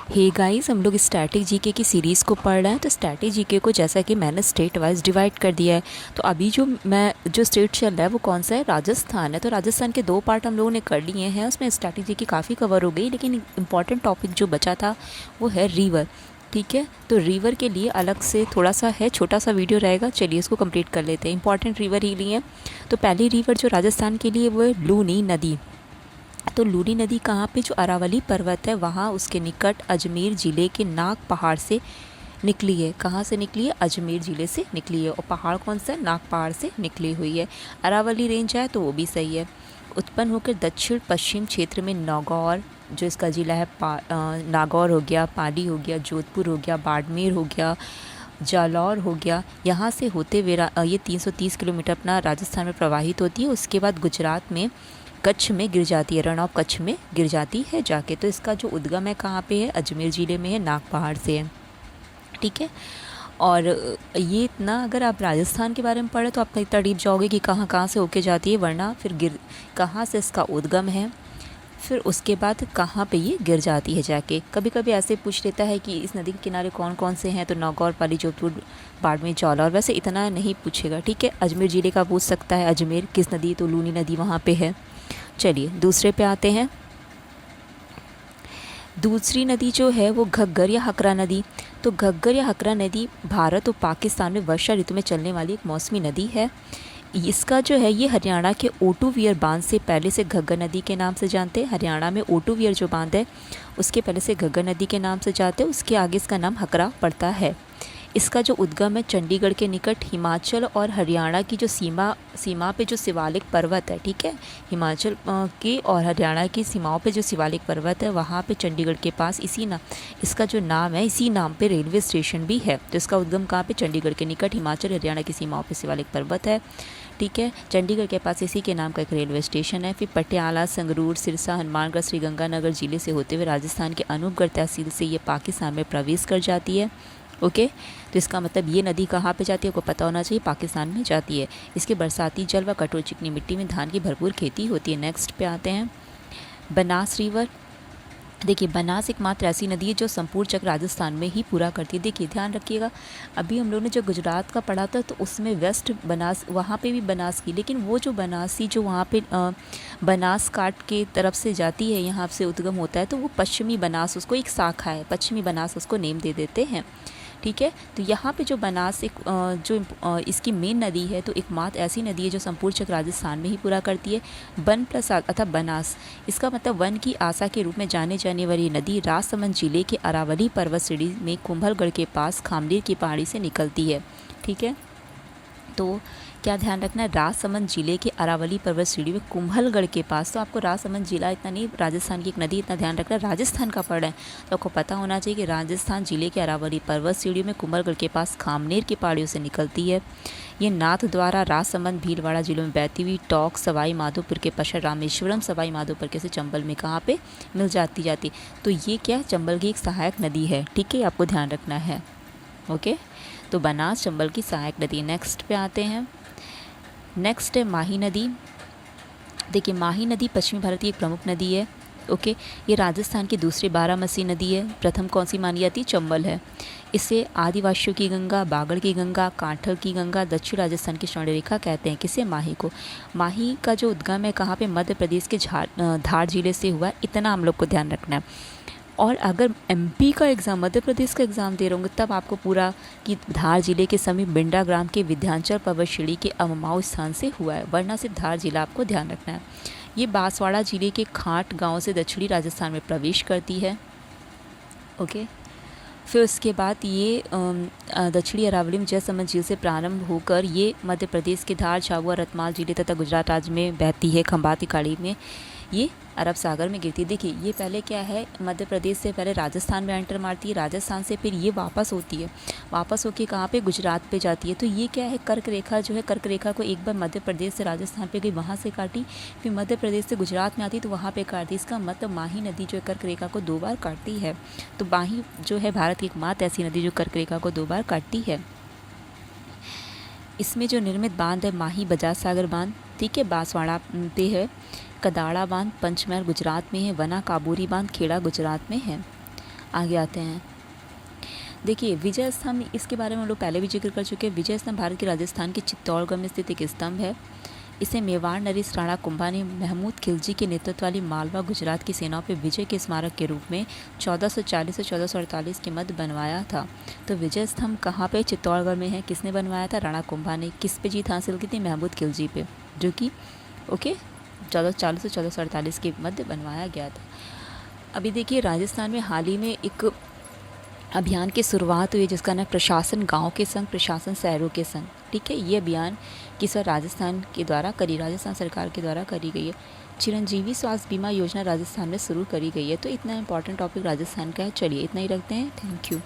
Hey guys, हम लोग static GK की सीरीज़ को पढ़ रहे हैं। तो स्टैटिक जीके को जैसा कि मैंने स्टेट वाइज डिवाइड कर दिया है। तो अभी जो स्टेट चल रहा है वो कौन सा है? राजस्थान है। तो राजस्थान के 2 पार्ट हम लोगों ने कर लिए हैं। उसमें स्टैटिक जीके काफ़ी कवर हो गई, लेकिन इंपॉर्टेंट टॉपिक जो बचा था वो है रिवर। ठीक है, तो रिवर के लिए अलग से थोड़ा सा है, छोटा सा वीडियो रहेगा। चलिए इसको कंप्लीट कर लेते हैं। इंपॉर्टेंट रिवर ही लिए। तो पहली रिवर जो राजस्थान के लिए वो है लूनी नदी। तो लूनी नदी कहाँ पे? जो अरावली पर्वत है वहाँ उसके निकट अजमेर ज़िले के नाग पहाड़ से निकली है। कहाँ से निकली है? अजमेर ज़िले से निकली है। और पहाड़ कौन सा है? नाग पहाड़ से निकली हुई है। अरावली रेंज है तो वो भी सही है। उत्पन्न होकर दक्षिण पश्चिम क्षेत्र में नागौर, जो इसका ज़िला है, नागौर हो गया, पाली हो गया, जोधपुर हो गया, बाड़मेर हो गया, जालौर हो गया, यहाँ से होते हुए ये 330 किलोमीटर अपना राजस्थान में प्रवाहित होती है। उसके बाद गुजरात में कच्छ में गिर जाती है, रन ऑफ कच्छ में गिर जाती है जाके। तो इसका जो उद्गम है कहाँ पे है? अजमेर ज़िले में है, नाग पहाड़ से है। ठीक है, और ये इतना अगर आप राजस्थान के बारे में पढ़े तो आप इतना डीप जाओगे कि कहाँ कहाँ से होके जाती है, वरना फिर कहाँ से इसका उद्गम है, फिर उसके बाद कहाँ पे ये गिर जाती है जाके। कभी कभी ऐसे पूछ लेता है कि इस नदी के किनारे कौन कौन से हैं, तो नागौर, पाली, जोधपुर, बाड़मेर, जालौर। वैसे इतना नहीं पूछेगा। ठीक है, अजमेर ज़िले का पूछ सकता है, अजमेर किस नदी? तो लूनी नदी वहाँ पे है। चलिए दूसरे पे आते हैं। दूसरी नदी जो है वो घग्गर या हकरा नदी। तो घग्गर या हकरा नदी भारत और पाकिस्तान में वर्षा ऋतु में चलने वाली एक मौसमी नदी है। इसका जो है ये हरियाणा के ओटूवियर बांध से पहले से घग्गर नदी के नाम से जानते हैं। हरियाणा में ओटूवियर जो बांध है उसके पहले से घग्गर नदी के नाम से जानते हैं। उसके आगे इसका नाम हकरा पड़ता है। इसका जो उद्गम है चंडीगढ़ के निकट हिमाचल और हरियाणा की जो सीमा पे जो शिवालिक पर्वत है। ठीक है, हिमाचल के और हरियाणा की सीमाओं पे जो शिवालिक पर्वत है वहाँ पे चंडीगढ़ के पास इसका जो नाम है, इसी नाम पे रेलवे स्टेशन भी है। तो इसका उद्गम कहाँ पे? चंडीगढ़ के निकट हिमाचल हरियाणा की सीमाओं पे शिवालिक पर्वत है। ठीक है, चंडीगढ़ के पास इसी के नाम का एक रेलवे स्टेशन है। फिर पटियाला, संगरूर, सिरसा, हनुमानगढ़, श्रीगंगानगर जिले से होते हुए राजस्थान के अनूपगढ़ तहसील से ये पाकिस्तान में प्रवेश कर जाती है। ओके, तो इसका मतलब ये नदी कहाँ पे जाती है आपको पता होना चाहिए, पाकिस्तान में जाती है। इसके बरसाती जल व कठोर चिकनी मिट्टी में धान की भरपूर खेती होती है। नेक्स्ट पे आते हैं, बनास रिवर। देखिए, बनास एकमात्र ऐसी नदी है जो संपूर्ण चक्र राजस्थान में ही पूरा करती है। देखिए ध्यान रखिएगा, अभी हम लोगों ने जो गुजरात का पढ़ा था तो उसमें वेस्ट बनास, वहाँ पे भी बनास की, लेकिन वो जो बनासी जो वहाँ पे बनास काट के तरफ से जाती है, यहाँ से उद्गम होता है, तो वो पश्चिमी बनास, उसको एक शाखा है, पश्चिमी बनास उसको नेम दे देते हैं। ठीक है, तो यहाँ पे जो बनास इसकी मेन नदी है, तो एकमात्र ऐसी नदी है जो संपूर्ण चक्र राजस्थान में ही पूरा करती है। वन प्लस अर्थात बनास, इसका मतलब वन की आशा के रूप में जाने जाने वाली नदी राजसमंद जिले के अरावली पर्वत श्रेणी में कुंभलगढ़ के पास खामलीर की पहाड़ी से निकलती है। ठीक है, तो क्या ध्यान रखना है? राजसमंद जिले के अरावली पर्वत श्रेणी में कुंभलगढ़ के पास। तो आपको राजसमंद जिला इतना नहीं, राजस्थान की एक नदी इतना ध्यान रखना है। राजस्थान का पढ़ रहे हैं तो आपको पता होना चाहिए कि राजस्थान जिले के अरावली पर्वत श्रेणी में कुंभलगढ़ के पास खामनेर की पहाड़ियों से निकलती है। ये नाथ द्वारा, राजसमंद, भीलवाड़ा जिलों में बहती हुई टोंक, सवाई माधोपुर के पश्चात रामेश्वरम, सवाई माधोपुर के से चंबल में कहाँ पे मिल जाती। तो ये क्या? चंबल की एक सहायक नदी है। ठीक है, आपको ध्यान रखना है। ओके, तो बनास चंबल की सहायक नदी। नेक्स्ट पे आते हैं। नेक्स्ट है माही नदी। देखिए, माही नदी पश्चिमी भारत की एक प्रमुख नदी है। ओके, ये राजस्थान की दूसरी बारामसी नदी है। प्रथम कौन सी मानी जाती है? चंबल है। इसे आदिवासियों की गंगा, बागड़ की गंगा, कांठल की गंगा, दक्षिण राजस्थान की स्वर्ण रेखा कहते हैं। किसे? माही को। माही का जो उद्गम है कहाँ पे? मध्य प्रदेश के धार जिले से हुआ है। इतना हम लोग को ध्यान रखना है। और अगर एमपी का एग्ज़ाम, मध्य प्रदेश का एग्ज़ाम दे रहे होंगे तब आपको पूरा कि धार जिले के समीप बिंडा ग्राम के विंध्याचल पर्वत श्रेणी के अममाऊ स्थान से हुआ है, वरना सिर्फ धार जिला आपको ध्यान रखना है। ये बांसवाड़ा जिले के खाट गांव से दक्षिणी राजस्थान में प्रवेश करती है। ओके, फिर उसके बाद ये दक्षिणी अरावली में जयसमंद झील से प्रारंभ होकर ये मध्य प्रदेश के धार, झाबुआ, रतलाम जिले तथा गुजरात राज्य में बहती है। खंभाती खाड़ी में ये अरब सागर में गिरती है। देखिए, ये पहले क्या है, मध्य प्रदेश से पहले राजस्थान में एंटर मारती है, राजस्थान से फिर ये वापस होती है, वापस होके कहाँ पे? गुजरात पे जाती है। तो ये क्या है? कर्क रेखा जो है, कर्क रेखा को एक बार मध्य प्रदेश से राजस्थान पे गई, वहाँ से काटी, फिर मध्य प्रदेश से गुजरात में आती तो वहाँ पे काटती। इसका मतलब माही नदी जो है कर्क रेखा को 2 बार काटती है। तो माही जो है भारत की एकमात्र ऐसी नदी जो कर्क रेखा को 2 बार काटती है। इसमें जो निर्मित बांध है माही बजाज सागर बांध। ठीक है, बांसवाड़ा पे है। कदाड़ा बांध पंचमहल गुजरात में है। वना काबूरी बांध खेड़ा गुजरात में है। आगे आते हैं। देखिए विजय स्तंभ, इसके बारे में हम लोग पहले भी जिक्र कर चुके हैं। विजय स्तंभ भारत के राजस्थान के चित्तौड़गढ़ में स्थित एक स्तंभ है। इसे मेवाड़ नरेश राणा कुंभा ने महमूद खिलजी के नेतृत्व वाली मालवा गुजरात की सेनाओं पर विजय के स्मारक के रूप में 1440 से 1448 के मध्य बनवाया था। तो विजय स्तंभ कहाँ पे? चित्तौड़गढ़ में है। किसने बनवाया था? राणा कुंभा ने। किस पे जीत हासिल की थी? महमूद खिलजी पे, जो कि 1440 से 1448 के मध्य बनवाया गया था। अभी देखिए राजस्थान में हाल ही में एक अभियान की शुरुआत हुई जिसका नाम प्रशासन गांव के संग प्रशासन शहरों के संग। ठीक है, ये अभियान किस राजस्थान सरकार के द्वारा करी गई है। चिरंजीवी स्वास्थ्य बीमा योजना राजस्थान में शुरू करी गई है। तो इतना इंपॉर्टेंट टॉपिक राजस्थान का है। चलिए इतना ही रखते हैं। Thank you.